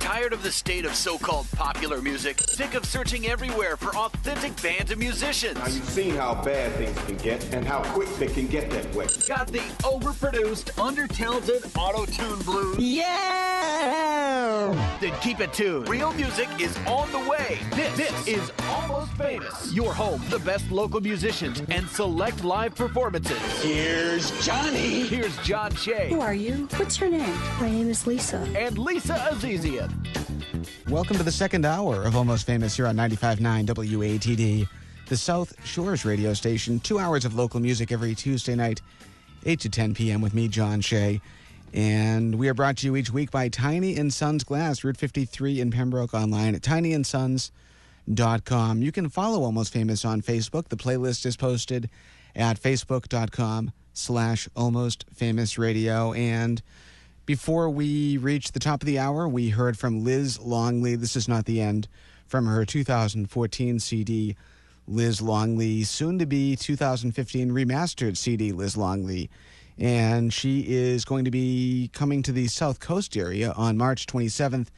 Tired of the state of so-called popular music? Sick of searching everywhere for authentic bands and musicians? Now you've seen how bad things can get and how quick they can get that way. Got the overproduced, under-talented auto-tune blues? Yeah! Then keep it tuned. Real music is on the way. This is Almost Famous. Your home, the best local musicians, and select live performances. Here's Johnny. Here's John Shea. Who are you? What's your name? My name is Lisa. And Lisa Azizian. Welcome to the second hour of Almost Famous here on 95.9 WATD, the South Shores radio station. 2 hours of local music every Tuesday night, 8 to 10 p.m. with me, John Shea. And we are brought to you each week by Tiny & Sons Glass, Route 53 in Pembroke, online at tinyandsons.com. You can follow Almost Famous on Facebook. The playlist is posted at facebook.com/almostfamousradio. And before we reach the top of the hour, we heard from Liz Longley. This is not the end, from her 2014 CD, Liz Longley, soon to be 2015 remastered CD, Liz Longley. And she is going to be coming to the South Coast area on March 27th.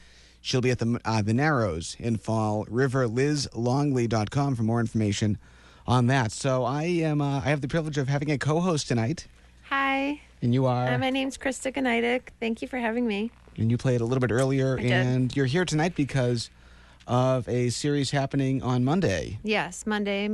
She'll be at the Narrows in Fall River. LizLongley.com for more information on that. So I have the privilege of having a co-host tonight. Hi. And you are? My name's Krista Ganidic. Thank you for having me. And you played a little bit earlier, and you're here tonight because of a series happening on Monday. Yes, Monday,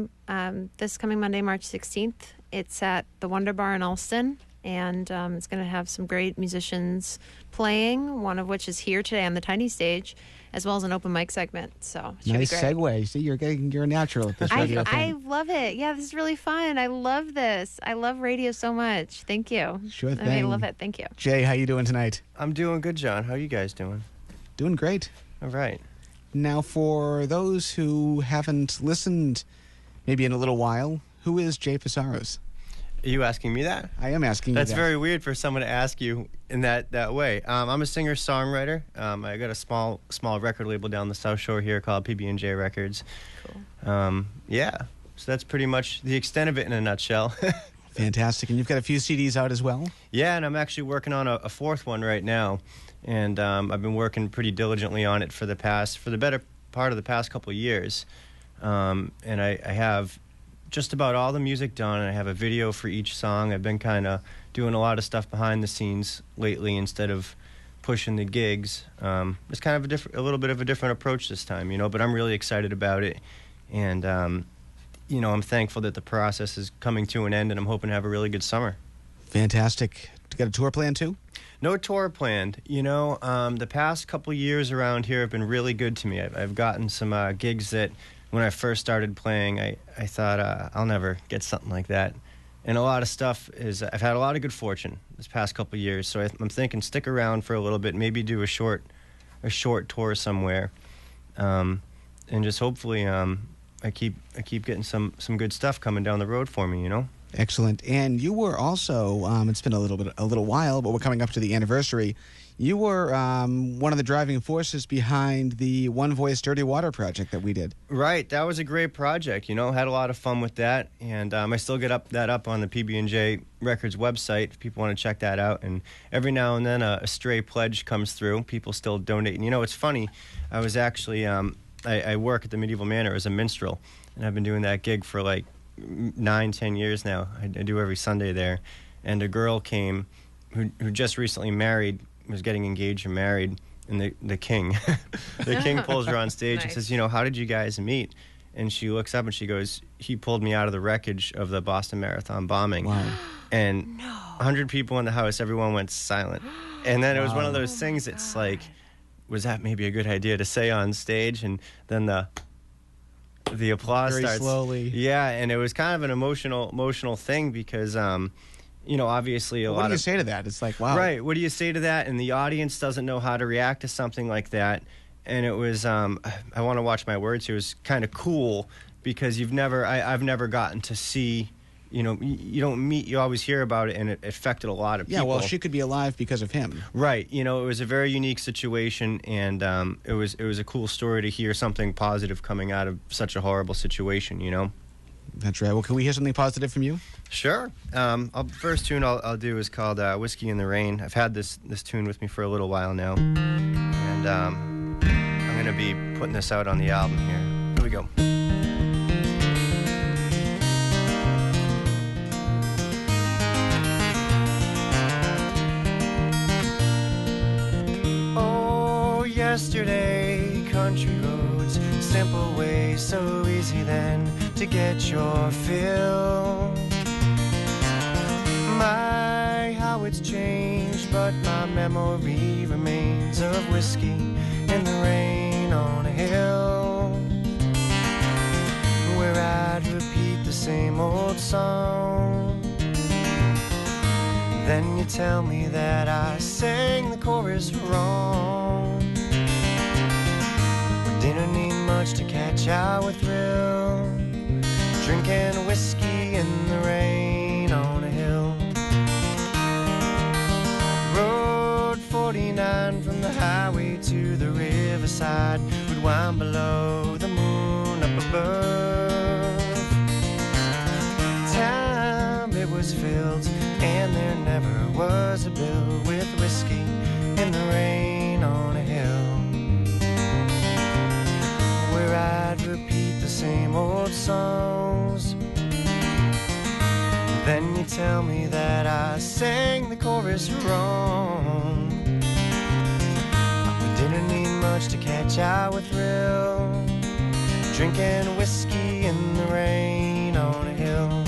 this coming Monday, March 16th. It's at the Wonder Bar in Ulston, and it's going to have some great musicians playing, one of which is here today on the tiny stage, as well as an open mic segment. So it should nice be great. segue. See, you're a natural at this radio thing. I love it. Yeah, this is really fun. I love this. I love radio so much. Thank you. Sure thing. I love it. Thank you. Jay, how you doing tonight? I'm doing good, John. How are you guys doing? Doing great. All right. Now, for those who haven't listened maybe in a little while, who is Jay Psaros? Are you asking me that? I am asking you that. That's very weird for someone to ask you in that way. I'm a singer-songwriter. I got a small record label down the South Shore here called PB&J Records. Cool. Yeah. So that's pretty much the extent of it in a nutshell. Fantastic. And you've got a few CDs out as well? Yeah, and I'm actually working on a fourth one right now. And I've been working pretty diligently on it for the better part of the past couple of years. And I have just about all the music done, and I have a video for each song. I've been kind of doing a lot of stuff behind the scenes lately instead of pushing the gigs. It's kind of a little bit of a different approach this time, but I'm really excited about it. And, I'm thankful that the process is coming to an end, and I'm hoping to have a really good summer. Fantastic. You got a tour planned too? No tour planned. The past couple years around here have been really good to me. I've gotten some gigs that when I first started playing, I thought I'll never get something like that. And a lot of stuff I've had a lot of good fortune this past couple years. So I'm thinking stick around for a little bit, maybe do a short tour somewhere, and just hopefully I keep getting some good stuff coming down the road for me. Excellent. And you were also, it's been a little while, but we're coming up to the anniversary. You were one of the driving forces behind the One Voice Dirty Water project that we did. Right. That was a great project. Had a lot of fun with that. And I still get that up on the PB&J Records website if people want to check that out. And every now and then a stray pledge comes through. People still donate. And, it's funny. I was actually, I work at the Medieval Manor as a minstrel. And I've been doing that gig for like 9-10 years now. I do every Sunday there. And a girl came who just recently was getting engaged and married, and the king the king pulls her on stage and says, how did you guys meet? And she looks up and she goes, he pulled me out of the wreckage of the Boston Marathon bombing. Wow. And 100 people in the house, everyone went silent. And then it was one of those things, it's like, was that maybe a good idea to say on stage? And then the applause Very starts slowly. Yeah, and it was kind of an emotional thing because obviously what do you say to that? It's like, wow. Right. What do you say to that? And the audience doesn't know how to react to something like that. And it was, I want to watch my words here. It was kind of cool because I've never gotten to see, you don't meet, you always hear about it, and it affected a lot of people. Yeah, well, she could be alive because of him. Right. It was a very unique situation, and it was a cool story to hear something positive coming out of such a horrible situation, That's right. Well, can we hear something positive from you? Sure. First tune I'll do is called Whiskey in the Rain. I've had this tune with me for a little while now. And I'm going to be putting this out on the album here. Here we go. Oh, yesterday, country roads, simple way, so easy then to get your fill. My, how it's changed, but my memory remains of whiskey in the rain on a hill, where I'd repeat the same old song. Then you tell me that I sang the chorus wrong. We didn't need much to catch our thrill, drinking whiskey in the rain on a hill. Road 49 from the highway to the riverside would wind below, the moon up above. Time it was filled, and there never was a bill, with whiskey in the rain on a hill, where I'd repeat the same old songs. Then you tell me that I sang the chorus wrong. We didn't need much to catch our thrill, drinking whiskey in the rain on a hill.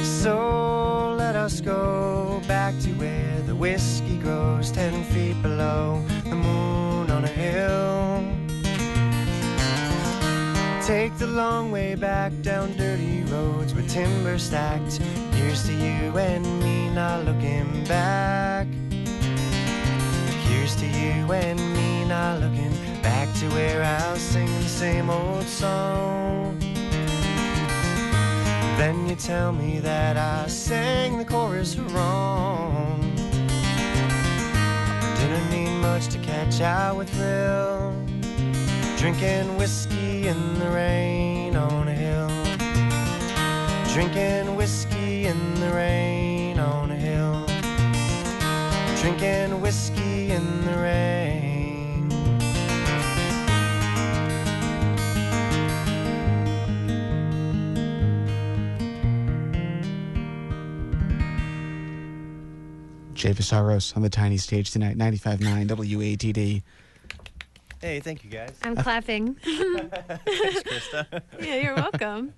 So let us go back to where the whiskey grows, 10 feet below the moon on a hill. Take the long way back down dirty roads with timber stacked. Here's to you and me not looking back. Here's to you and me not looking back, to where I'll sing the same old song. Then you tell me that I sang the chorus wrong. Didn't need much to catch our thrill, drinking whiskey in the rain on a hill, drinking whiskey in the rain on a hill, drinking whiskey in the rain. Jay Psaros on the tiny stage tonight, 95.9 WATD. Hey, thank you guys. I'm clapping. Thanks, Krista. Yeah, you're welcome.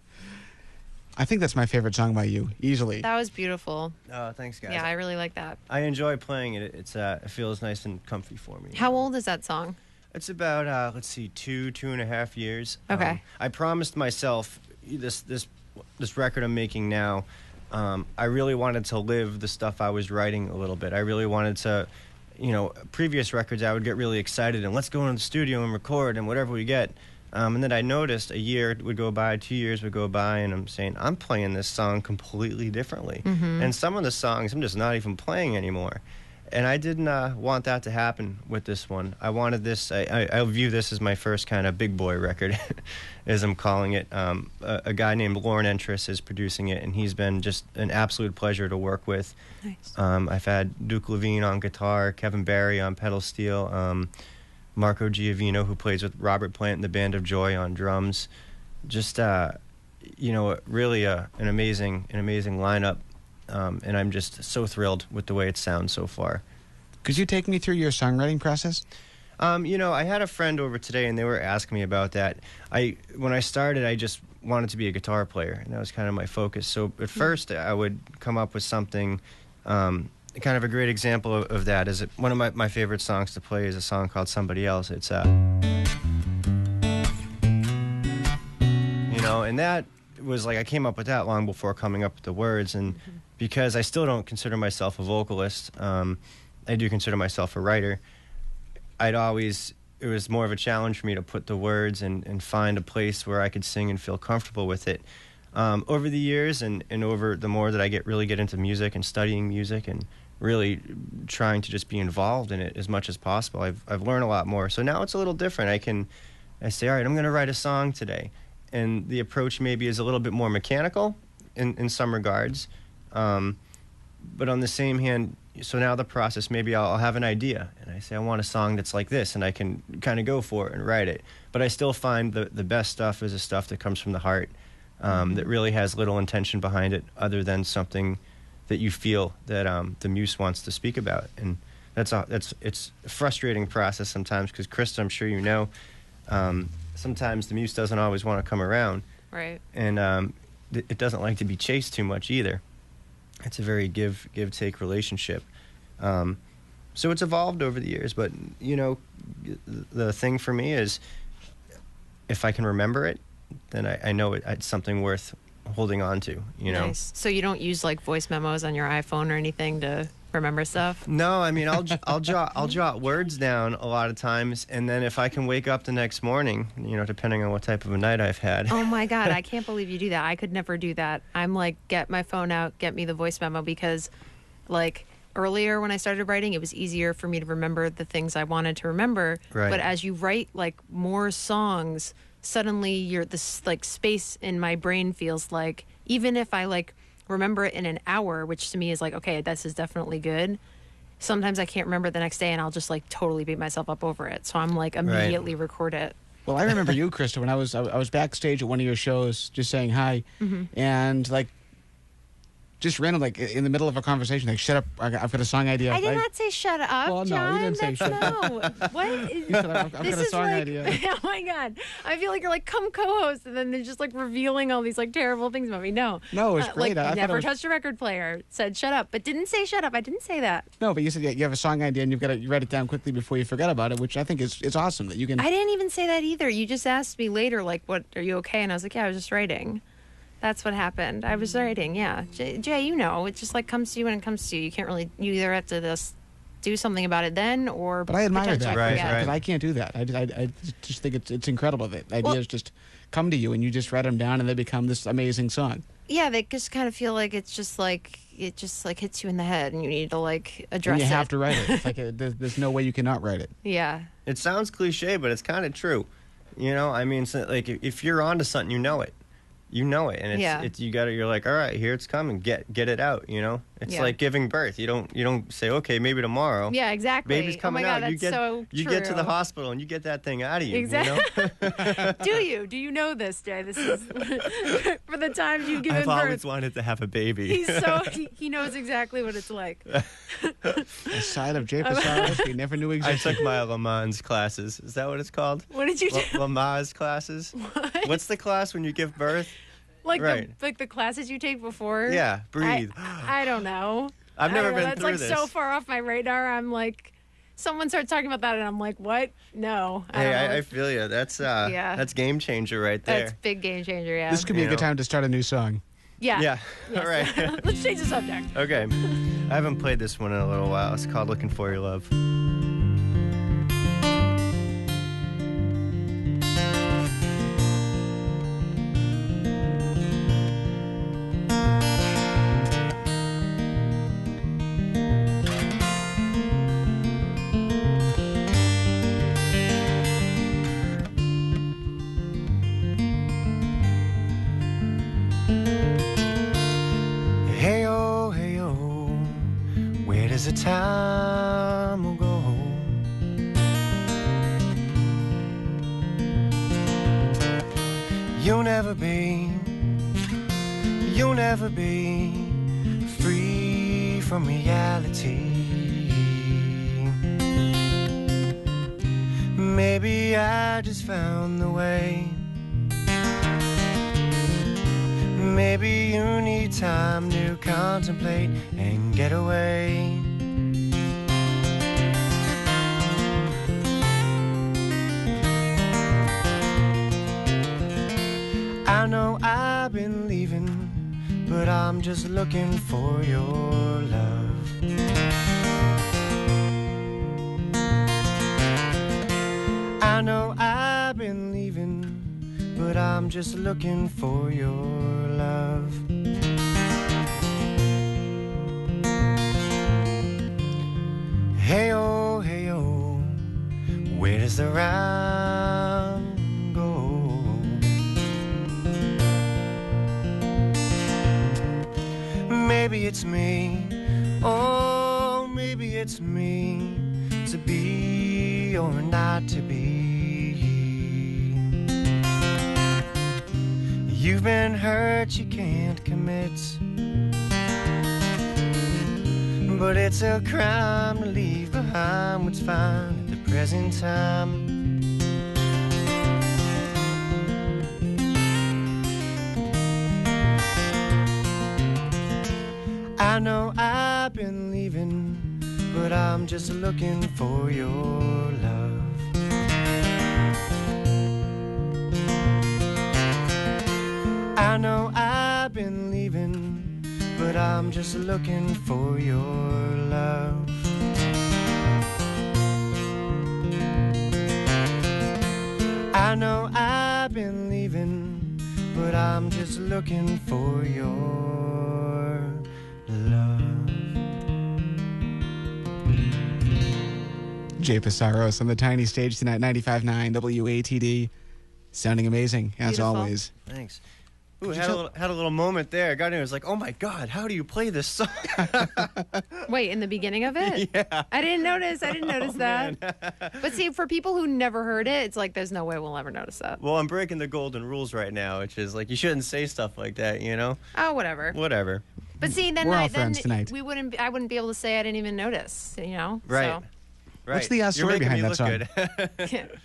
I think that's my favorite song by you, easily. That was beautiful. Oh, thanks, guys. Yeah, I really like that. I enjoy playing it. It feels nice and comfy for me. How old is that song? It's about let's see, two and a half years. Okay. I promised myself this record I'm making now. I really wanted to live the stuff I was writing a little bit. I really wanted to, previous records I would get really excited and let's go into the studio and record and whatever we get. And then I noticed a year would go by, 2 years would go by, and I'm saying, I'm playing this song completely differently. Mm-hmm. And some of the songs I'm just not even playing anymore. And I didn't want that to happen with this one. I wanted this, I view this as my first kind of big boy record, as I'm calling it. A guy named Lauren Entris is producing it, and he's been just an absolute pleasure to work with. Nice. I've had Duke Levine on guitar, Kevin Barry on pedal steel, Marco Giovino, who plays with Robert Plant and the Band of Joy, on drums. Just, really an amazing lineup. And I'm just so thrilled with the way it sounds so far. Could you take me through your songwriting process? I had a friend over today, and they were asking me about that. When I started, I just wanted to be a guitar player, and that was kind of my focus. So at first, I would come up with something. Kind of a great example of that is one of my favorite songs to play is a song called Somebody Else. It's and that was like I came up with that long before coming up with the words, and because I still don't consider myself a vocalist, I do consider myself a writer. It was more of a challenge for me to put the words and find a place where I could sing and feel comfortable with it. Over the years and over the more that I really get into music and studying music and really trying to just be involved in it as much as possible, I've learned a lot more. So now it's a little different. I say, all right, I'm going to write a song today. And the approach maybe is a little bit more mechanical in some regards. But on the same hand, so now the process, maybe I'll have an idea, and I say, I want a song that's like this, and I can kind of go for it and write it. But I still find the best stuff is the stuff that comes from the heart, that really has little intention behind it other than something that you feel that the muse wants to speak about. And it's a frustrating process sometimes because, Krista, I'm sure you know, sometimes the muse doesn't always want to come around. Right. And it doesn't like to be chased too much either. It's a very give-take relationship. So it's evolved over the years, but, you know, the thing for me is if I can remember it, then I know it's something worth holding on to, you know. Nice. So you don't use, like, voice memos on your iPhone or anything to remember stuff? No, I mean, I'll jot words down a lot of times, and then if I can wake up the next morning, you know, depending on what type of a night I've had. Oh my God, I can't believe you do that. I could never do that. I'm like, get my phone out, get me the voice memo, because like earlier when I started writing, it was easier for me to remember the things I wanted to remember. Right. But as you write like more songs, suddenly this like space in my brain feels like, even if I like remember it in an hour, which to me is like, okay, this is definitely good, sometimes I can't remember the next day and I'll just like totally beat myself up over it. So I'm like immediately record it. Well, I remember you, Krista, when I was backstage at one of your shows just saying hi, and like just random, like in the middle of a conversation, like, shut up, I've got a song idea. I did not say shut up, well, no, John. you didn't say shut up. No. What? You said, I've got a song like, idea. Oh my God. I feel like you're like, come co-host, and then they're just like revealing all these like terrible things about me. No. No, it's great. Like, I thought never it was... touched a record player, said shut up, but didn't say shut up. I didn't say that. No, but you said you have a song idea and you write it down quickly before you forget about it, which I think is awesome that you can. I didn't even say that either. You just asked me later, like, what, are you okay? And I was like, yeah, I was just writing. That's what happened. I was writing, yeah. Jay, you know, it just like comes to you when it comes to you. You can't really, you either have to just do something about it then or. But I admire that. Right. Because I can't do that. I just think it's incredible that ideas just come to you and you just write them down and they become this amazing song. Yeah, they just kind of feel like it just like hits you in the head and you need to like address it. And you have to write it. It's like there's no way you cannot write it. Yeah. It sounds cliche, but it's kind of true. You know, I mean, so, like if you're onto something, you know it. You know it, and it's you're like, all right, here it's coming, get it out. You know, it's like giving birth. You don't say, okay, maybe tomorrow. Yeah, exactly. Baby's coming God, out. That's You get to the hospital and you get that thing out of you. Exactly. You know? Do you know this, Jay? This is for the times you've given I've birth. always wanted to have a baby. He knows exactly what it's like. A side of Jay Psaros we never knew I existed. took my Le Mans classes. Is that what it's called? What did you do? Le Mans classes. What's the class when you give birth? Like right. the classes you take before? Yeah, breathe. I don't know. I've never been That's through like this. so far off my radar. I'm like, someone starts talking about that, and I'm like, what? No. I don't know. I feel you. That's game changer right there. That's big game changer. Yeah. This could be a good time to start a new song. Yeah. Yeah. Yes. All right. Let's change the subject. Okay. I haven't played this one in a little while. It's called Looking for Your Love. The time will go. You'll never be free from reality. Maybe I just found the way. Maybe you need time to contemplate and get away. I know I've been leaving, but I'm just looking for your love. I know I've been leaving, but I'm just looking for your love. Hey oh, where does the round go? Maybe it's me, oh, maybe it's me, to be or not to be. You've been hurt, you can't commit, but it's a crime to leave behind what's fine at the present time. I know I've been leaving, but I'm just looking for your love. I know I've been leaving, but I'm just looking for your love. I know I've been leaving, but I'm just looking for your love. Jay Psaros on the tiny stage tonight, 95.9 WATD. Sounding amazing, as Beautiful. always. Thanks. Ooh, had a little moment there. I got in, I was like, oh my God, how do you play this song? Wait, in the beginning of it? Yeah. I didn't notice that. But see, for people who never heard it, it's like there's no way we'll ever notice that. Well, I'm breaking the golden rules right now, which is like you shouldn't say stuff like that, you know? Oh, whatever. Whatever. But see, then We're all then friends tonight. I wouldn't be able to say I didn't even notice, you know? Right. So. Right. What's the You're story making behind me that look song? good.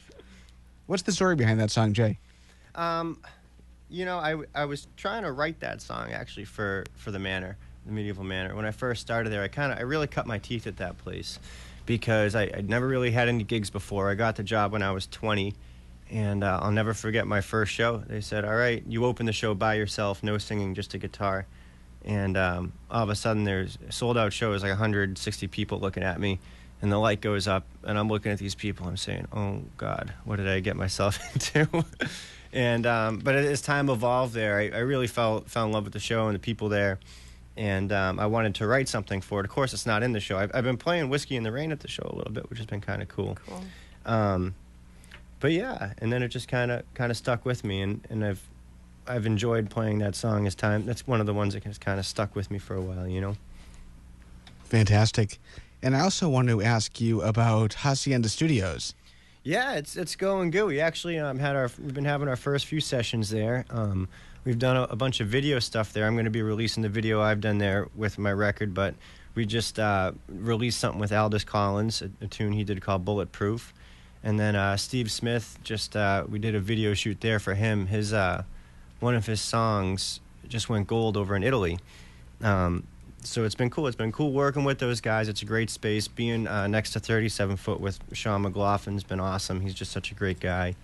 What's the story behind that song, Jay? You know, I was trying to write that song actually for the Manor, the Medieval Manor. When I first started there, I really cut my teeth at that place because I'd never really had any gigs before. I got the job when I was 20, and I'll never forget my first show. They said, all right, you open the show by yourself, no singing, just a guitar. And all of a sudden, there's a sold-out show. There's like 160 people looking at me, and the light goes up, and I'm looking at these people. I'm saying, oh, God, what did I get myself into? And but as time evolved there, I really fell in love with the show and the people there, and I wanted to write something for it. Of course, it's not in the show. I've been playing Whiskey in the Rain at the show a little bit, which has been kind of cool. But yeah, and then it just kind of stuck with me, and I've enjoyed playing that song as time. That's one of the ones that has kind of stuck with me for a while, you know. Fantastic. And I also want to ask you about Hacienda Studios. Yeah, it's going good. We actually we've been having our first few sessions there. We've done a bunch of video stuff there. I'm going to be releasing the video I've done there with my record, but we just released something with Aldous Collins, a tune he did called Bulletproof, and then Steve Smith we did a video shoot there for him. His one of his songs just went gold over in Italy. So it's been cool. It's been cool working with those guys. It's a great space. Being next to 37 Foot with Sean McLaughlin's been awesome. He's just such a great guy.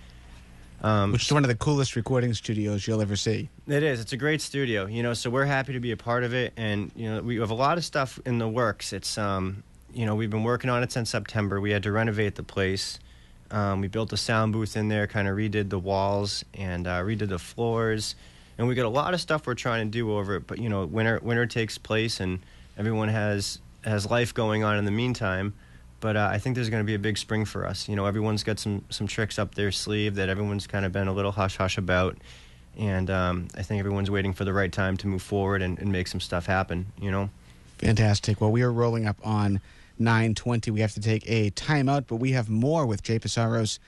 Which is one of the coolest recording studios you'll ever see. It is. It's a great studio, you know, so we're happy to be a part of it. And, you know, we have a lot of stuff in the works. It's, you know, we've been working on it since September. We had to renovate the place. We built a sound booth in there, kind of redid the walls and redid the floors. And we got a lot of stuff we're trying to do over it, but you know, winter takes place, and everyone has life going on in the meantime. But I think there's going to be a big spring for us. You know, everyone's got some tricks up their sleeve that everyone's kind of been a little hush hush about, and I think everyone's waiting for the right time to move forward and make some stuff happen. You know. Fantastic. Well, we are rolling up on 9:20. We have to take a timeout, but we have more with Jay Psaros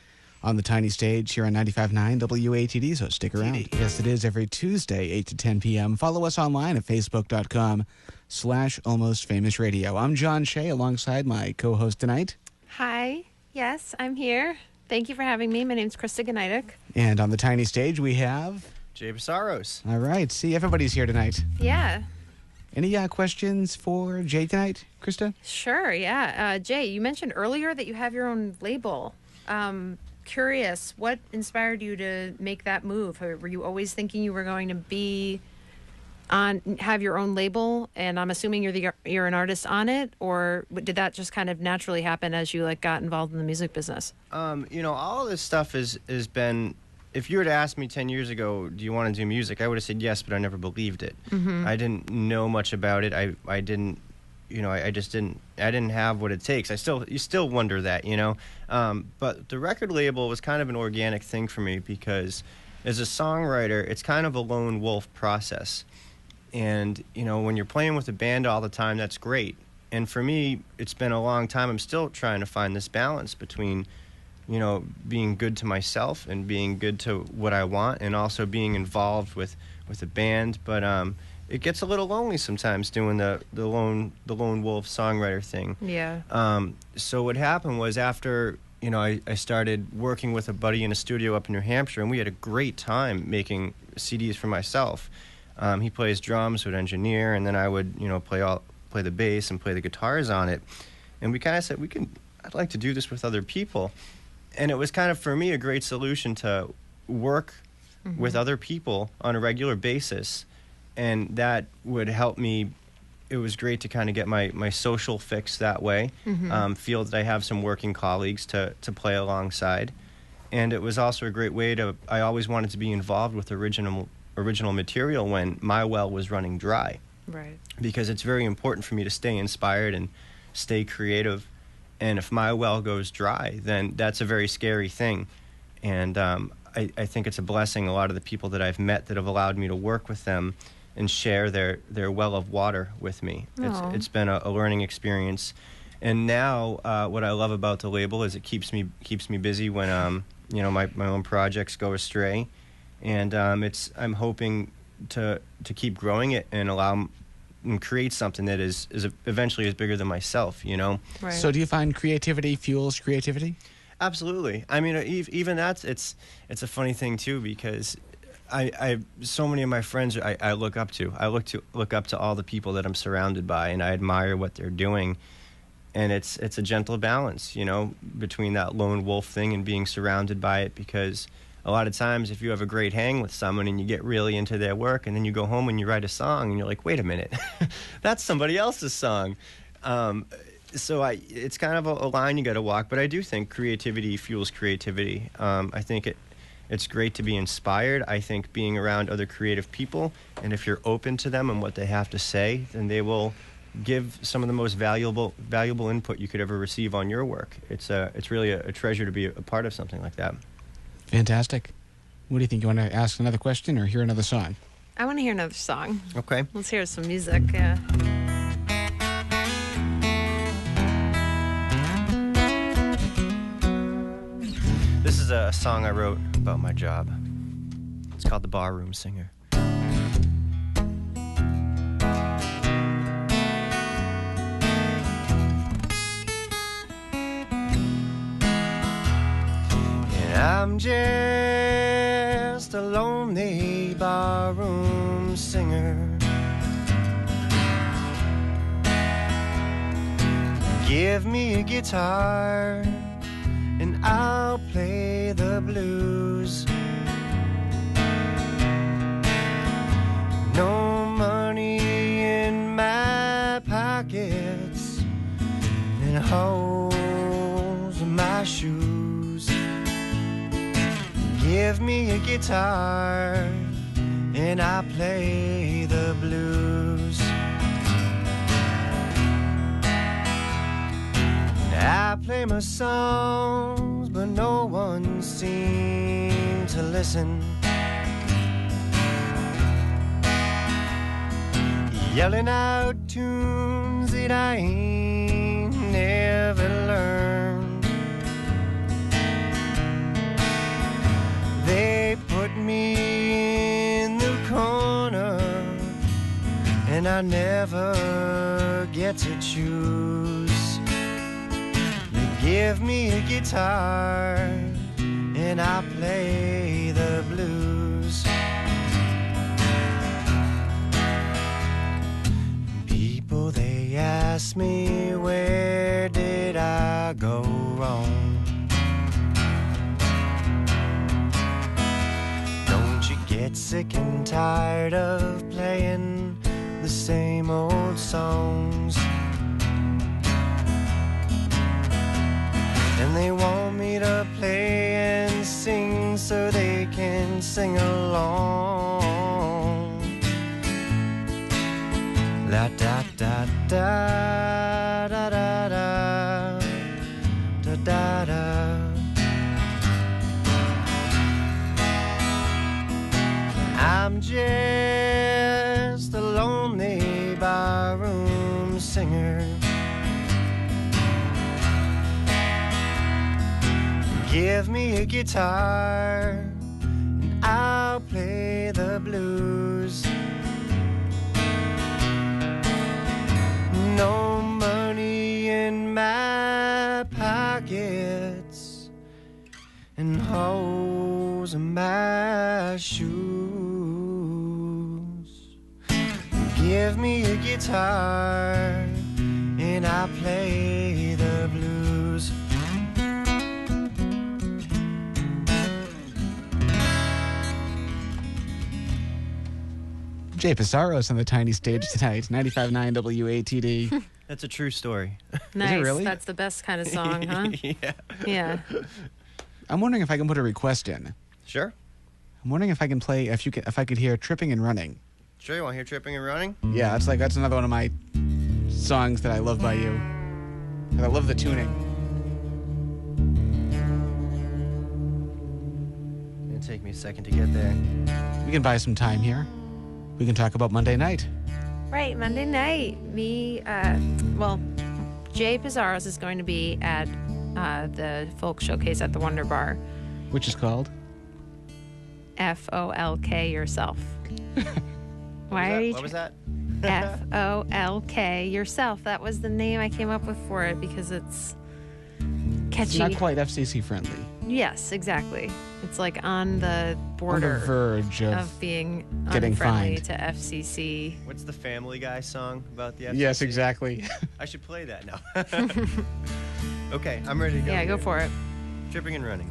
on the tiny stage here on 95.9 WATD, so stick around. Yes, it is every Tuesday, 8 to 10 p.m. Follow us online at facebook.com/almostfamousradio. I'm John Shea alongside my co-host tonight. Hi. Yes, I'm here. Thank you for having me. My name's Krista Ganitek. And on the tiny stage, we have... Jay Psaros. All right. See, everybody's here tonight. Yeah. Any questions for Jay tonight, Krista? Sure, yeah. Jay, you mentioned earlier that you have your own label. Curious, what inspired you to make that move? Were you always thinking you were going to have your own label? And I'm assuming you're an artist on it, or did that just kind of naturally happen as you got involved in the music business? You know, all of this stuff has been if you were to ask me 10 years ago, do you want to do music, I would have said yes, but I never believed it. I didn't know much about it. I didn't, I just didn't have what it takes. You still wonder that, but the record label was kind of an organic thing for me because as a songwriter, it's kind of a lone wolf process. And, when you're playing with a band all the time, that's great. And for me, it's been a long time. I'm still trying to find this balance between, being good to myself and being good to what I want, and also being involved with a band. But it gets a little lonely sometimes doing the lone wolf songwriter thing. Yeah. So what happened was after I started working with a buddy in a studio up in New Hampshire, and we had a great time making CDs for myself. He plays drums, would engineer, and then I would play the bass and play the guitars on it. And we kind of said I'd like to do this with other people. And it was kind of, for me, a great solution to work with other people on a regular basis. And that would help me. It was great to kind of get my social fix that way, feel that I have some working colleagues to play alongside. And it was also a great way I always wanted to be involved with original material when my well was running dry. Right. Because it's very important for me to stay inspired and stay creative. And if my well goes dry, then that's a very scary thing. And I think it's a blessing, a lot of the people that I've met that have allowed me to work with them and share their well of water with me. It's been a learning experience. And now what I love about the label is it keeps me busy when my own projects go astray. And I'm hoping to keep growing it and and create something that is eventually is bigger than myself, Right. So do you find creativity fuels creativity? Absolutely. I mean, even it's a funny thing too, because I so many of my friends I look up to. I look up to all the people that I'm surrounded by, and I admire what they're doing. And it's a gentle balance, between that lone wolf thing and being surrounded by it, because a lot of times if you have a great hang with someone and you get really into their work and then you go home and you write a song and you're like, wait a minute, that's somebody else's song. So it's kind of a line you got to walk, but I do think creativity fuels creativity. I think it's great to be inspired. I think being around other creative people, and if you're open to them and what they have to say, then they will give some of the most valuable input you could ever receive on your work. It's really a treasure to be a part of something like that. Fantastic. What do you think? You want to ask another question or hear another song? I want to hear another song. Okay. Let's hear some music. Yeah. This is a song I wrote about my job. It's called The Barroom Singer. I'm just a lonely barroom singer. Give me a guitar and I'll play the blues. No money in my pockets and holes in my shoes. Give me a guitar and I play the blues. I play my songs, but no one seems to listen. Yelling out tunes that I ain't never learned. They put me in the corner and I never get to choose. They give me a guitar and I play the blues. People, they ask me, where did I go wrong? Get sick and tired of playing the same old songs, and they want me to play and sing so they can sing along. La da da da da da da da da da. I'm just a lonely barroom singer. Give me a guitar and I'll play the blues. No money in my pockets and holes in my shoes. Give me a guitar and I'll play the blues. Jay Psaros on the tiny stage tonight, 95.9 WATD. That's a true story. Nice. really? That's the best kind of song, huh? Yeah. Yeah. I'm wondering if I can put a request in. Sure. I'm wondering if I can play, if I could hear Tripping and Running. Sure, you want to hear Tripping and Running? Yeah, that's another one of my songs that I love by you. And I love the tuning. It'll take me a second to get there. We can buy some time here. We can talk about Monday night. Right, Monday night. Jay Psaros is going to be at the folk showcase at the Wonder Bar. Which is called? FOLK yourself. Why are you? What was that? FOLK yourself. That was the name I came up with for it because it's catchy. It's not quite FCC friendly. Yes, exactly. It's like on the border On the verge of being getting unfriendly fined. to FCC. What's the Family Guy song about the FCC? Yes, exactly. I should play that now. Okay, I'm ready to go. Yeah, go for it. Tripping and Running.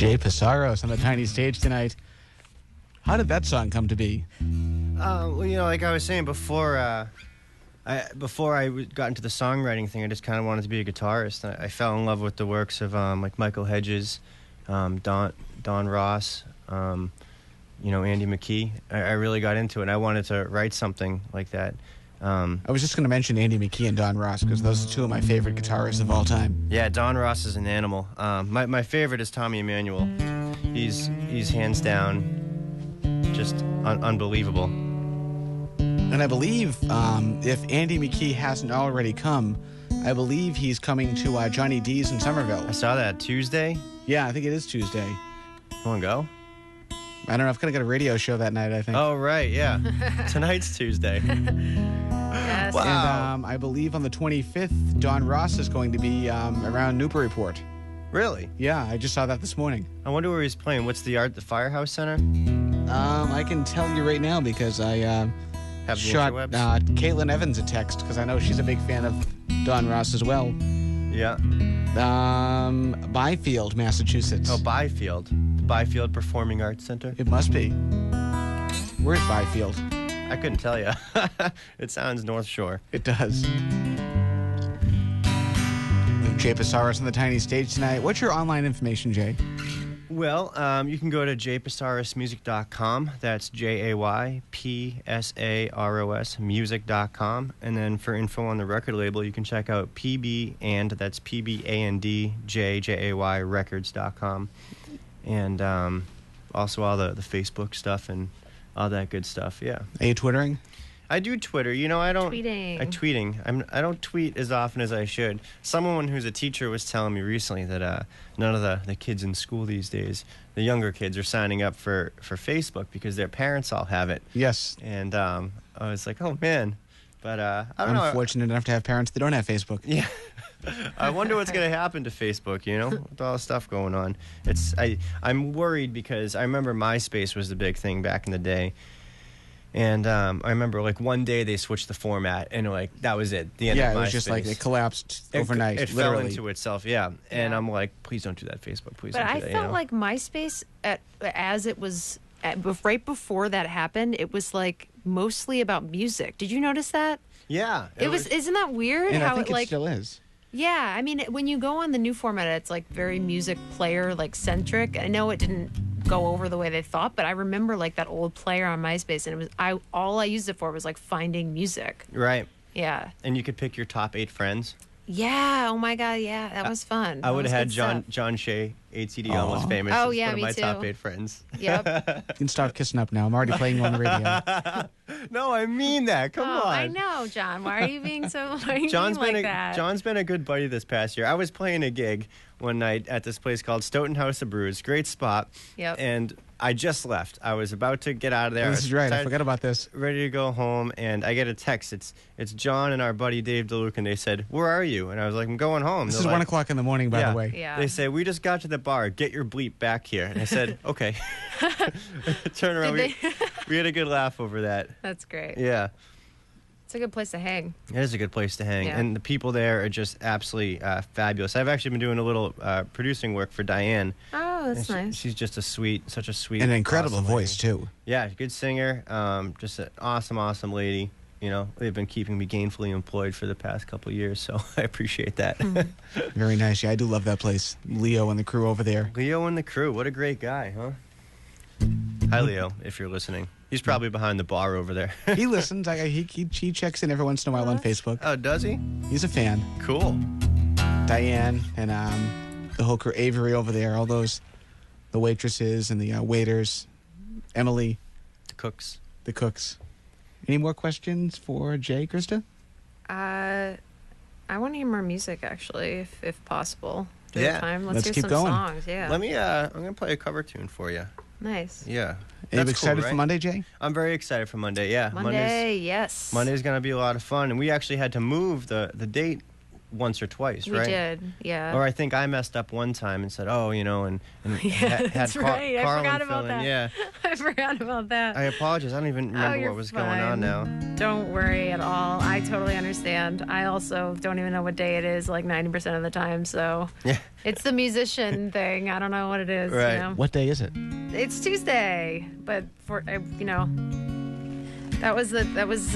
Jay Psaros on the tiny stage tonight. How did that song come to be? Well, like I was saying before, before I got into the songwriting thing, I just kind of wanted to be a guitarist. I fell in love with the works of like Michael Hedges, Don Ross, Andy McKee. I really got into it, and I wanted to write something like that. I was just going to mention Andy McKee and Don Ross because those are two of my favorite guitarists of all time. Yeah, Don Ross is an animal. My favorite is Tommy Emmanuel. He's hands down just unbelievable. And I believe if Andy McKee hasn't already come, I believe he's coming to Johnny D's in Somerville. I saw that Tuesday. Yeah, I think it is Tuesday. You want to go? I don't know. I've got to get a radio show that night, I think. Oh, right, yeah. Tonight's Tuesday. Yes. Wow. And I believe on the 25th, Don Ross is going to be around Newburyport. Really? Yeah, I just saw that this morning. I wonder where he's playing. What's the art? The Firehouse Center? I can tell you right now because I Have the shot interwebs? Caitlin Evans a text because I know she's a big fan of Don Ross as well. Yeah. Byfield, Massachusetts. Oh, Byfield. The Byfield Performing Arts Center? It must be. Where's Byfield? I couldn't tell you. It sounds North Shore. It does. With Jay Psaros on the tiny stage tonight. What's your online information, Jay? Well, you can go to jaypsarosmusic.com. That's JAYPSAROS music.com. And then for info on the record label, you can check out that's PBANDJAY records.com. And also all the Facebook stuff and all that good stuff, yeah. Are you twittering? I do Twitter. I don't... Tweeting. I don't tweet as often as I should. Someone who's a teacher was telling me recently that none of the kids in school these days, the younger kids, are signing up for Facebook because their parents all have it. Yes. And I was like, oh, man. But I don't know. I'm fortunate enough to have parents that don't have Facebook. Yeah. I wonder what's going to happen to Facebook, with all the stuff going on. I'm worried because I remember MySpace was the big thing back in the day. And I remember, one day they switched the format, and, that was it. The end of MySpace. Yeah, it was just it collapsed overnight, It literally. fell into itself, yeah. And I'm like, please don't do that, Facebook. Please But don't do I that. felt like MySpace, as it was, right before that happened, it was, mostly about music. Did you notice that? Yeah. Isn't that weird? And how I think it still is. Yeah, I mean, when you go on the new format, it's very music player centric. I know it didn't go over the way they thought, but I remember that old player on MySpace, and it was all I used it for was finding music. Right. Yeah. And you could pick your top 8 friends. Yeah. Oh my God. Yeah, that was fun. I would have had That was good John Shea, ATD, Almost Famous. Oh, as yeah, one of me my too. top 8 friends. stuff. Yep. You can stop kissing up now. I'm already playing you on the radio. No, I mean that. Come on. I know, John. Why are you being so John's been that? John's been a good buddy this past year. I was playing a gig one night at this place called Stoughton House of Brews. Great spot. Yep. And I just left. I was about to get out of there. This is right. I forgot about this. Ready to go home, and I get a text. It's John and our buddy Dave DeLuca, and they said, "Where are you?" And I was like, "I'm going home." This They're is like, 1 o'clock in the morning, by the way. Yeah. They say, "We just got to the bar. Get your bleep back here." And I said, "Okay." Turn around. Did We had a good laugh over that. That's great. Yeah. It's a good place to hang. It is a good place to hang, Yeah. and the people there are just absolutely fabulous. I've actually been doing a little producing work for Diane. Oh, that's And nice. She's just such a sweet, And an incredible awesome voice, lady. too. Yeah, good singer. Just an awesome lady. They've been keeping me gainfully employed for the past couple of years, so I appreciate that. Very nice. Yeah, I do love that place. Leo and the crew over there. Leo and the crew, what a great guy, huh? Hi, Leo, if you're listening. He's probably behind the bar over there. He listens. He checks in every once in a while on Facebook. Oh, does he? He's a fan. Cool. Diane and the whole crew, Avery over there, all those, the waitresses and the waiters, Emily, The cooks. the cooks. Any more questions for Jay, Krista? I want to hear more music, actually, if possible. Do we have Yeah. time? Let's hear keep some going. songs. Yeah. Let me, I'm going to play a cover tune for you. Nice. Yeah. Are you That's excited cool, for right? Monday, Jay? I'm very excited for Monday, yeah. Monday, yes. Monday's going to be a lot of fun. And we actually had to move the date once or twice, We right? did, yeah. Or I think I messed up one time and said, and Yeah, that's right. I Carlin forgot fill about in. that. Yeah. I forgot about that. I apologize. I don't even remember you're what was going on fine. now. Don't worry at all. I totally understand. I also don't even know what day it is 90% of the time, so Yeah. it's the musician thing. I don't know what it is. Right. You know? What day is it? It's Tuesday, but for that was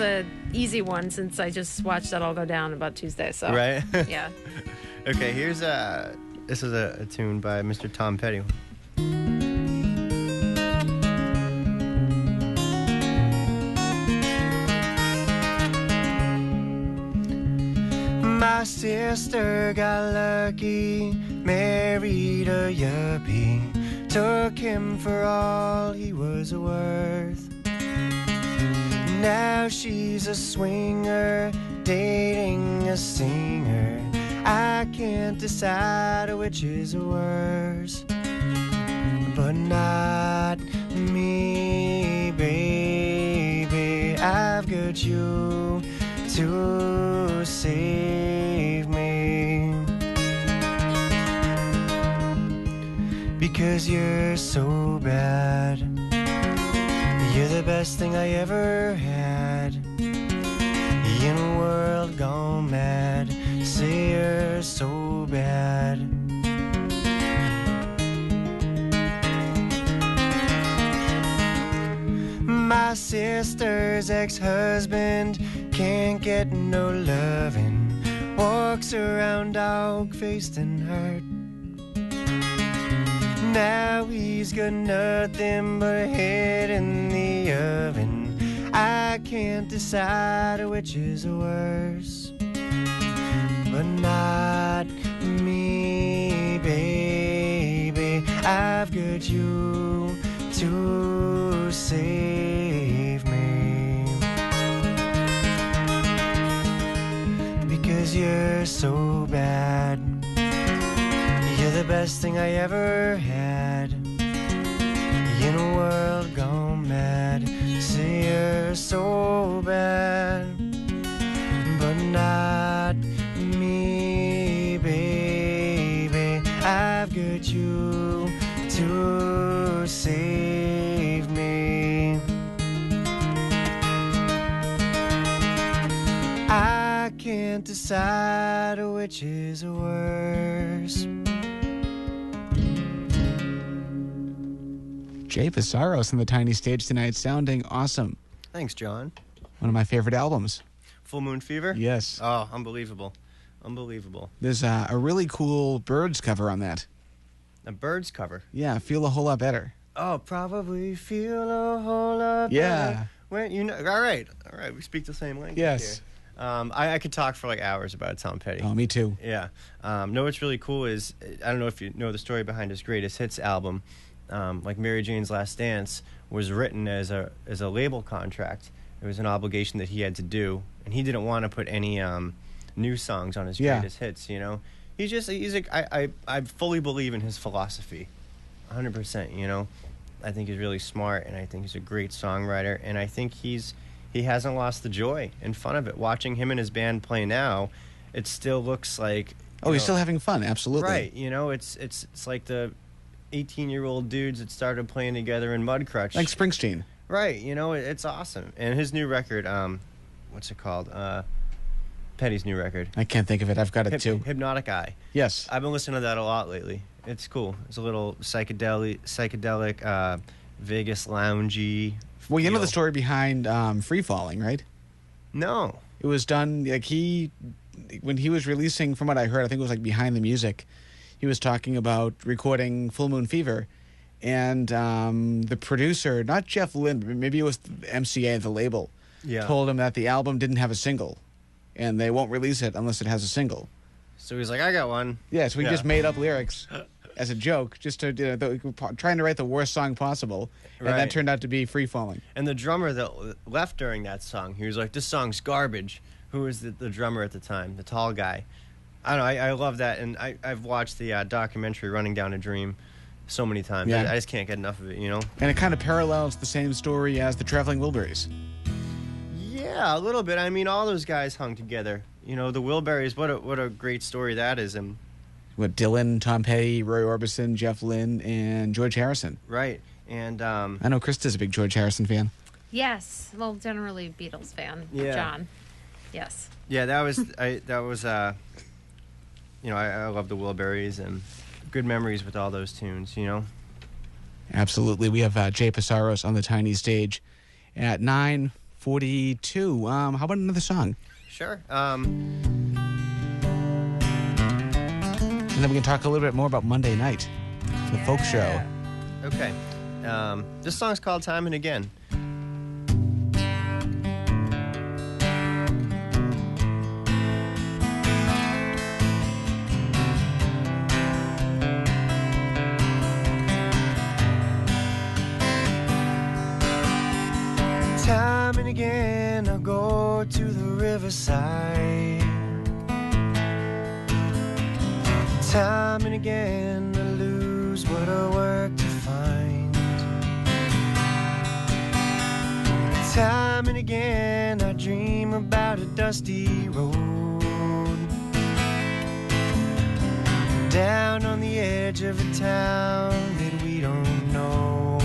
a easy one since I just watched that all go down about Tuesday. So Right? yeah. Okay, here's this is a tune by Mr. Tom Petty. My sister got lucky, married a yuppie, took him for all he was worth. Now she's a swinger, dating a singer. I can't decide which is worse. But not me, baby. I've got you to save me. Because you're so bad. You're the best thing I ever had. In a world gone mad, say you're so bad. My sister's ex-husband can't get no lovin', walks around dog-faced and hurt. Now he's got nothing but a head in the oven. I can't decide which is worse. But not me, baby. I've got you to save me. Because you're so bad. You're the best thing I ever had. In a world gone mad, say you're so bad. But not me, baby. I've got you to save me. I can't decide which is worse. Jay Psaros on the tiny stage tonight, sounding awesome. Thanks, John. One of my favorite albums. Full Moon Fever? Yes. Oh, unbelievable. Unbelievable. There's a really cool Birds cover on that. A Birds cover? Yeah, Feel a Whole Lot Better. Oh, probably feel a whole lot Yeah. better. When you know, all right, we speak the same language Yes. here. I could talk for like hours about Tom Petty. Oh, me too. Yeah. No, what's really cool is, I don't know if you know the story behind his greatest hits album. Like Mary Jane's Last Dance was written as a label contract. It was an obligation that he had to do, and he didn't want to put any new songs on his greatest hits. You know, I fully believe in his philosophy, 100%. You know, I think he's really smart, and I think he's a great songwriter, and I think he hasn't lost the joy and fun of it. Watching him and his band play now, it still looks like He's still having fun. Absolutely. right. You know, it's like the 18-year-old dudes that started playing together in Mudcrutch. Like Springsteen. Right, you know, it's awesome. And his new record, what's it called? Petty's new record. I can't think of it. I've got it too. Hypnotic Eye. Yes. I've been listening to that a lot lately. It's cool. It's a little psychedelic, Vegas loungy. Well, you know feel. the story behind Free Falling, right? No. It was done, like when he was releasing, from what I heard, I think it was like Behind the Music, he was talking about recording Full Moon Fever, and the producer, not Jeff Lynne, but maybe it was the MCA, the label, told him that the album didn't have a single, and they won't release it unless it has a single. So he's like, I got one. Yeah, so he just made up lyrics as a joke, just to trying to write the worst song possible, and that turned out to be Free Falling. And the drummer that left during that song, he was like, this song's garbage. Who was the drummer at the time, the tall guy? I don't know, I love that, and I've watched the documentary Running Down a Dream so many times. Yeah. I just can't get enough of it, you know? And it kind of parallels the same story as the Traveling Wilburys. Yeah, a little bit. I mean, all those guys hung together. You know, the Wilburys, what a great story that is. And With Dylan, Tom Petty, Roy Orbison, Jeff Lynne, and George Harrison. Right, and I know Krista's a big George Harrison fan. Yes. Well, generally Beatles fan. Yeah. John. Yes. yeah, that was you know, I love the Wilburys and good memories with all those tunes, you know? Absolutely. We have Jay Psaros on the tiny stage at 9:42. How about another song? Sure. And then we can talk a little bit more about Monday night, the folk show. Okay. This song's called Time and Again. again I go to the riverside. Time and again I lose what I work to find. Time and again I dream about a dusty road down on the edge of a town that we don't know.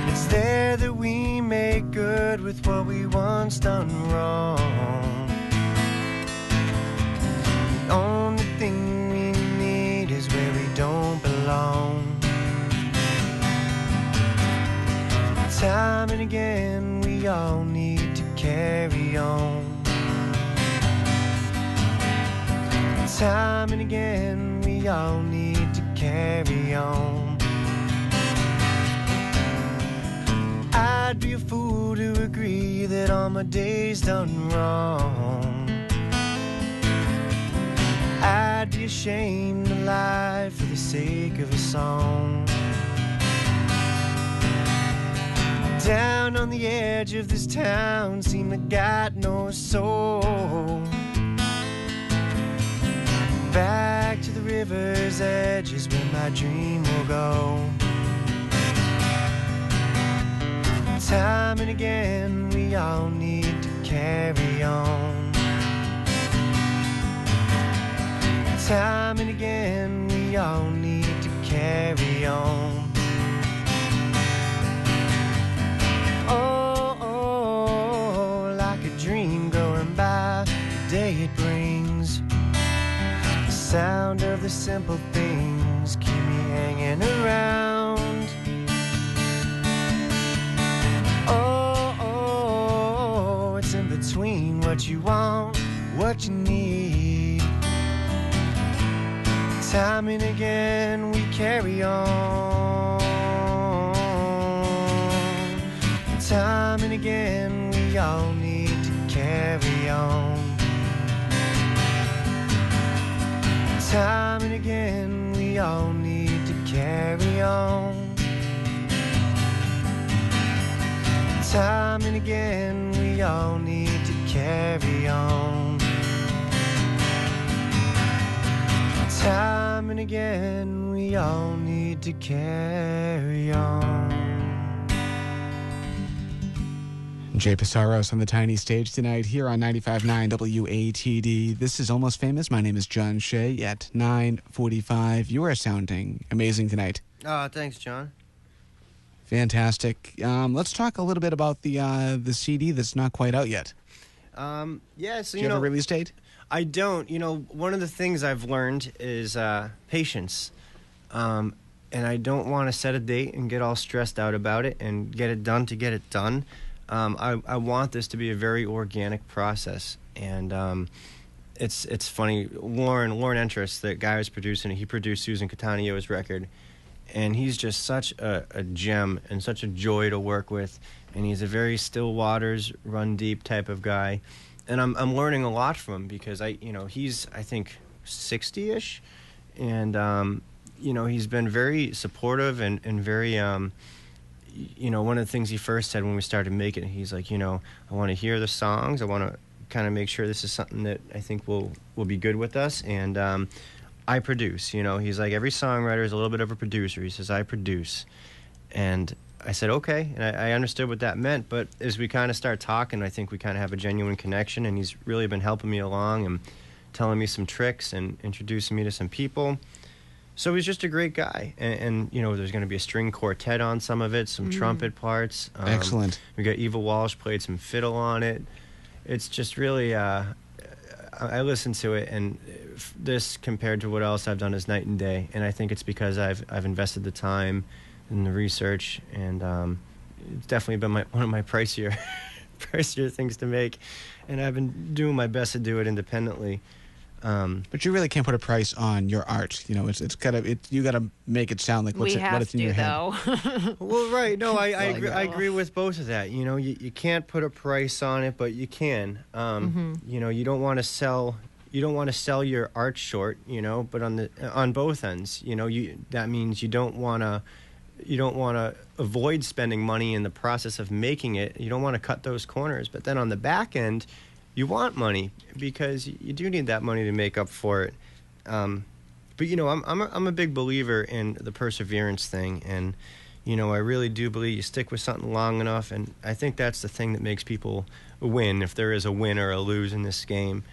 It's there that we make good with what we once done wrong. The only thing we need is where we don't belong. Time and again we all need to carry on. Time and again we all need to carry on. I'd be a fool to agree that all my days done wrong. I'd be ashamed to lie for the sake of a song. Down on the edge of this town, seem to got no soul. Back to the river's edge is where my dream will go. Time and again we all need to carry on. Time and again we all need to carry on. Oh, oh, like a dream going by, the day it brings. The sound of the simple things keep me hanging around. Oh, oh, it's in between what you want, what you need. Time and again we carry on. Time and again we all need to carry on. Time and again we all need to carry on. Time and again we all need to carry on. Time and again we all need to carry on. Jay Psaros on the tiny stage tonight here on 95.9 WATD. This is Almost Famous. My name is John Shea at 9:45. You are sounding amazing tonight. Oh, thanks, John. Fantastic. Let's talk a little bit about the CD that's not quite out yet. Yeah, so Do you have a release date? I don't. You know, one of the things I've learned is patience. And I don't want to set a date and get all stressed out about it and get it done to get it done. I want this to be a very organic process. And it's funny. Lauren Entrust, the guy who's producing it, he produced Susan Cattanio's record. And he's just such a gem and such a joy to work with. And he's a very still waters, run deep type of guy. And I'm learning a lot from him because he's I think 60-ish, and he's been very supportive and very one of the things he first said when we started making it, he's like, I want to hear the songs, I want to kind of make sure this is something that I think will be good with us, and I produce. He's like, every songwriter is a little bit of a producer. He says, I produce, and I said, okay, and I understood what that meant, but as we kind of start talking, I think we kind of have a genuine connection, and he's really been helping me along and telling me some tricks and introducing me to some people. So he's just a great guy, and there's going to be a string quartet on some of it, some trumpet parts. Excellent. We got Eva Walsh played some fiddle on it. It's just really, I listened to it, and this compared to what else I've done is night and day, and I think it's because I've invested the time in the research, and it's definitely been one of my pricier things to make, and I've been doing my best to do it independently. But you really can't put a price on your art. You gotta make it sound like what it's in your head. Though. Well, right. No, I agree with both of that. You can't put a price on it, but you can. You don't want to sell your art short. But on both ends, that means you don't want to you don't want to avoid spending money in the process of making it. You don't want to cut those corners. But then on the back end, you want money because you do need that money to make up for it. But I'm a big believer in the perseverance thing, and I really do believe you stick with something long enough, and I think that's the thing that makes people win, if there is a win or a lose in this game.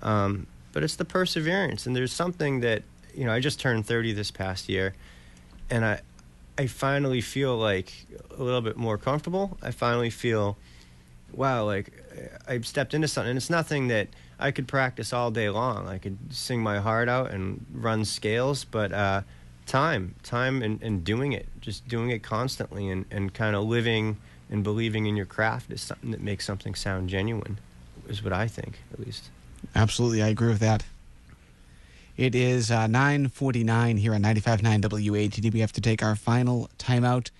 But it's the perseverance, and there's something that I just turned 30 this past year, and I finally feel like a little bit more comfortable. I finally feel, wow, like I've stepped into something. And it's nothing that I could practice all day long. I could sing my heart out and run scales, but time and doing it, just doing it constantly and kind of living and believing in your craft is something that makes something sound genuine, is what I think, at least. Absolutely, I agree with that. It is 9:49 here on 95.9 WATD. We have to take our final timeout.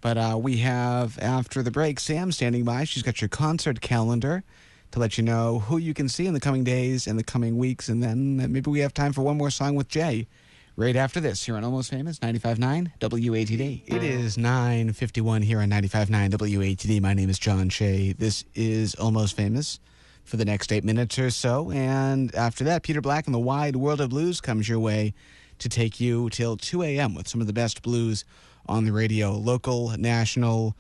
But we have, after the break, Sam standing by. She's got your concert calendar to let you know who you can see in the coming days and the coming weeks. And then maybe we have time for one more song with Jay right after this here on Almost Famous 95.9 WATD. It is 9:51 here on 95.9 WATD. My name is John Shea. This is Almost Famous for the next 8 minutes or so. And after that, Peter Black and the Wide World of Blues comes your way to take you till 2 a.m. with some of the best blues on the radio. Local, national,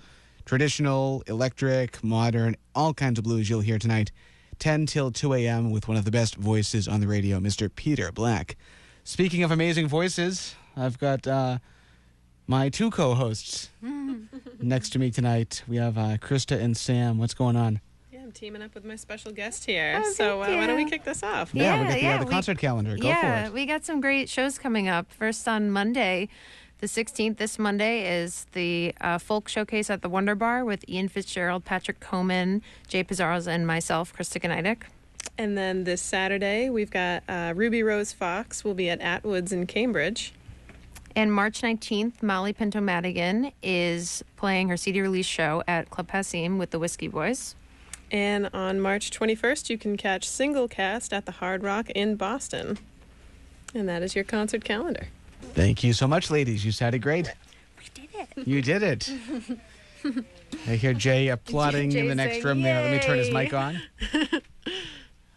traditional, electric, modern, all kinds of blues you'll hear tonight. 10 till 2 a.m. with one of the best voices on the radio, Mr. Peter Black. Speaking of amazing voices, I've got my two co-hosts next to me tonight. We have Krista and Sam. What's going on? I'm teaming up with my special guest here. So why don't we kick this off? Yeah, we got the concert calendar. Go for it. We got some great shows coming up. First on Monday, the 16th, this Monday, is the folk showcase at the Wonder Bar with Ian Fitzgerald, Patrick Coman, Jay Psaros, and myself, Krista Gneidick. And then this Saturday, we've got Ruby Rose Fox will be at Atwood's in Cambridge. And March 19th, Molly Pinto Madigan is playing her CD release show at Club Passim with the Whiskey Boys. And on March 21st, you can catch Single Cast at the Hard Rock in Boston. And that is your concert calendar. Thank you so much, ladies. You sounded great. We did it. You did it. I hear Jay applauding in the next room there. Let me turn his mic on.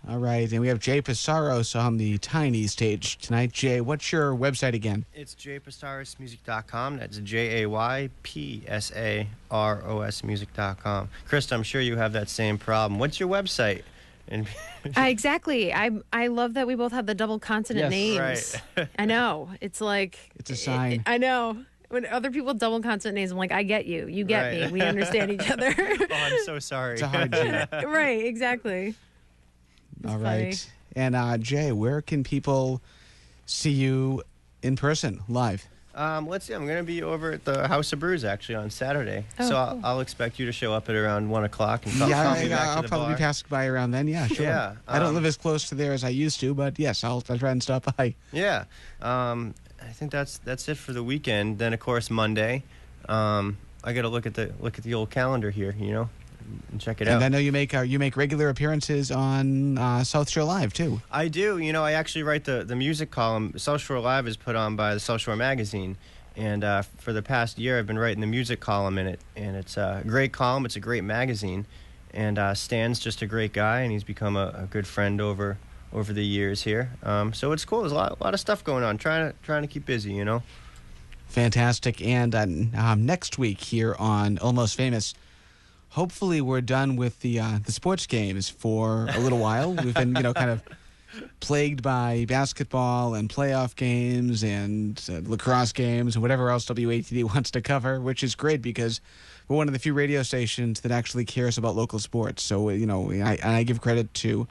All right, and we have Jay Psaros on the tiny stage tonight. Jay, what's your website again? It's jaypsarosmusic.com. That's JAYPSAROS music.com. Krista, I'm sure you have that same problem. What's your website? Exactly. I love that we both have the double consonant names. Right. I know. It's like... It's a sign. I know. When other people double consonant names, I'm like, I get you. You get me. We understand each other. Oh, I'm so sorry. It's a hard G. Right, exactly. All right. And Jay, where can people see you in person, live? Let's see. I'm going to be over at the House of Brews, actually, on Saturday. Oh, so cool. I'll expect you to show up at around 1 o'clock. And I'll probably pass by around then. Yeah, sure. Yeah, I don't live as close to there as I used to, but yes, I'll try and stop by. Yeah. I think that's it for the weekend. Then, of course, Monday, I got to look at the old calendar here, and check it out. And I know you make regular appearances on South Shore Live too. I do. I actually write the music column. South Shore Live is put on by the South Shore Magazine, and for the past year I've been writing the music column in it. And it's a great column. It's a great magazine, and Stan's just a great guy, and he's become a good friend over the years here. So it's cool. There's a lot of stuff going on. Trying to keep busy. Fantastic. And next week here on Almost Famous, hopefully we're done with the sports games for a little while. We've been, kind of plagued by basketball and playoff games and lacrosse games and whatever else WATD wants to cover, which is great because we're one of the few radio stations that actually cares about local sports. So, I give credit to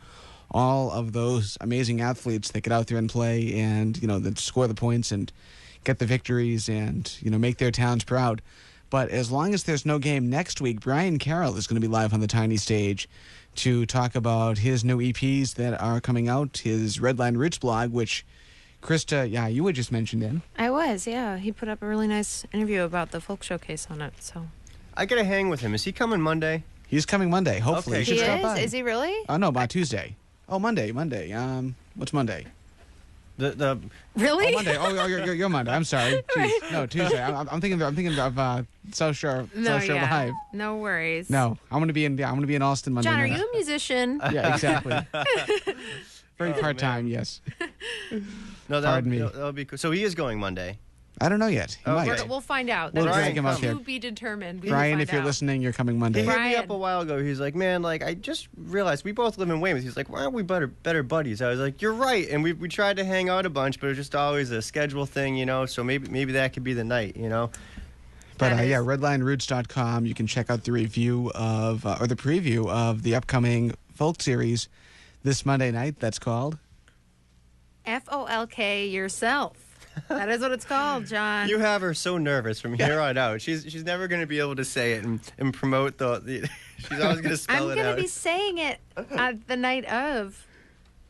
all of those amazing athletes that get out there and play and, that score the points and get the victories and, make their towns proud. But as long as there's no game next week, Brian Carroll is going to be live on the tiny stage to talk about his new EPs that are coming out, his Redline Roots blog, which, Krista, you were just mentioned in. I was, yeah. He put up a really nice interview about the folk showcase on it. So I got to hang with him. Is he coming Monday? He's coming Monday, hopefully. Okay. He should stop by. Is he really? Oh, no, by Tuesday. Oh, Monday. What's Monday? The Really? Oh, Monday. Oh, you're Monday. I'm sorry. No, Tuesday. I'm thinking of South Shore Live. No worries. No, I'm gonna be in Austin Monday John, are night. you a musician? Yeah, exactly. Very part-time, yes. No, Pardon me. that'll be cool. So he is going Monday. I don't know yet. He Okay. might. We'll find out. We'll That's drag him out to there. be determined. We will Brian, find if you're out. listening, you're coming Monday. He hit me Brian. up a while ago. He's like, man, like I just realized we both live in Weymouth. He's like, why aren't we better buddies? I was like, you're right. And we tried to hang out a bunch, but it was just always a schedule thing, you know. So maybe that could be the night, you know. But That is- redlineroots.com. You can check out the review of or the preview of the upcoming folk series this Monday night. That's called FOLK yourself. That is what it's called, John. You have her so nervous from here on out. She's never going to be able to say it and promote the she's always going to spell I'm it going out. to be saying it the night of,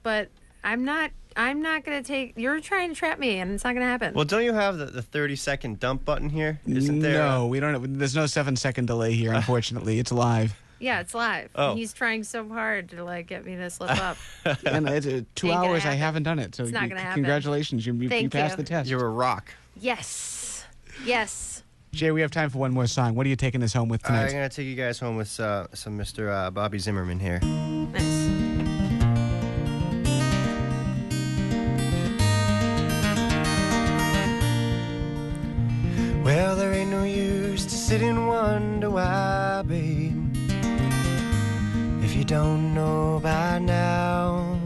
but I'm not going to take. You're trying to trap me, and it's not going to happen. Well, don't you have the 30-second dump button here? Isn't there? No, we don't. There's no 7-second delay here. Unfortunately, it's live. Yeah, it's live. Oh. And he's trying so hard to get me to slip up. And it's 2 Ain't gonna hours. I happen. haven't done it. So It's not gonna happen. Congratulations, you Thank passed you. the test. You're a rock. Yes. Jay, we have time for one more song. What are you taking us home with I'm tonight? going to take you guys home with some Mr. Bobby Zimmerman here. Nice. Well, there ain't no use to sit and wonder why, babe. If you don't know by now.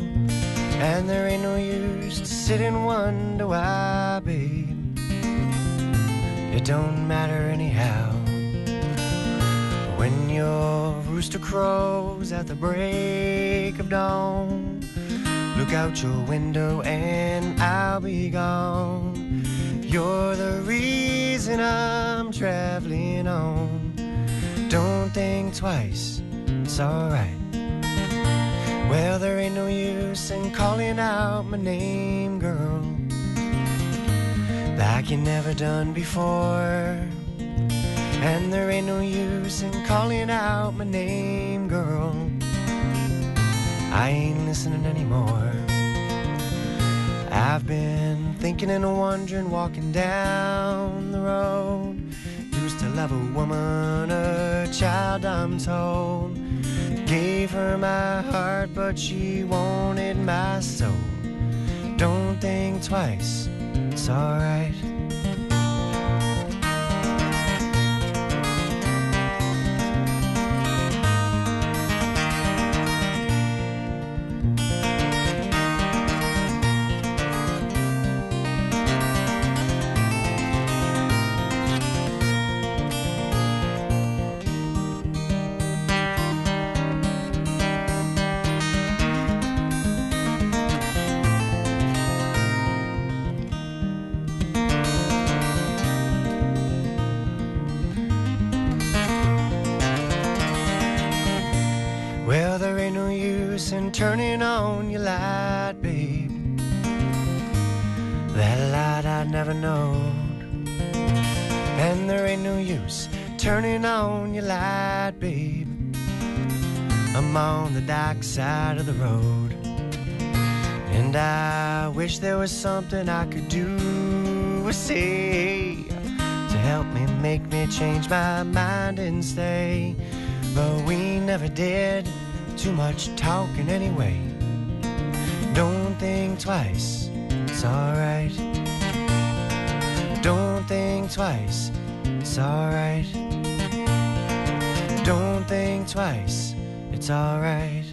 And there ain't no use to sit and wonder why, babe. It don't matter anyhow. When your rooster crows at the break of dawn, look out your window and I'll be gone. You're the reason I'm traveling on. Don't think twice, it's alright. Well, there ain't no use in calling out my name, girl, like you never done before. And there ain't no use in calling out my name, girl, I ain't listening anymore. I've been thinking and wondering, walking down the road. Used to love a woman, a child I'm told. Gave her my heart, but she wanted my soul. Don't think twice, it's alright. Well, there ain't no use in turning on your light, babe. That light I'd never known. And there ain't no use turning on your light, babe. I'm on the dark side of the road. And I wish there was something I could do or say to help me, make me change my mind and stay. But we never did, too much talking anyway. Don't think twice, it's alright. Don't think twice, it's alright. Don't think twice, it's alright.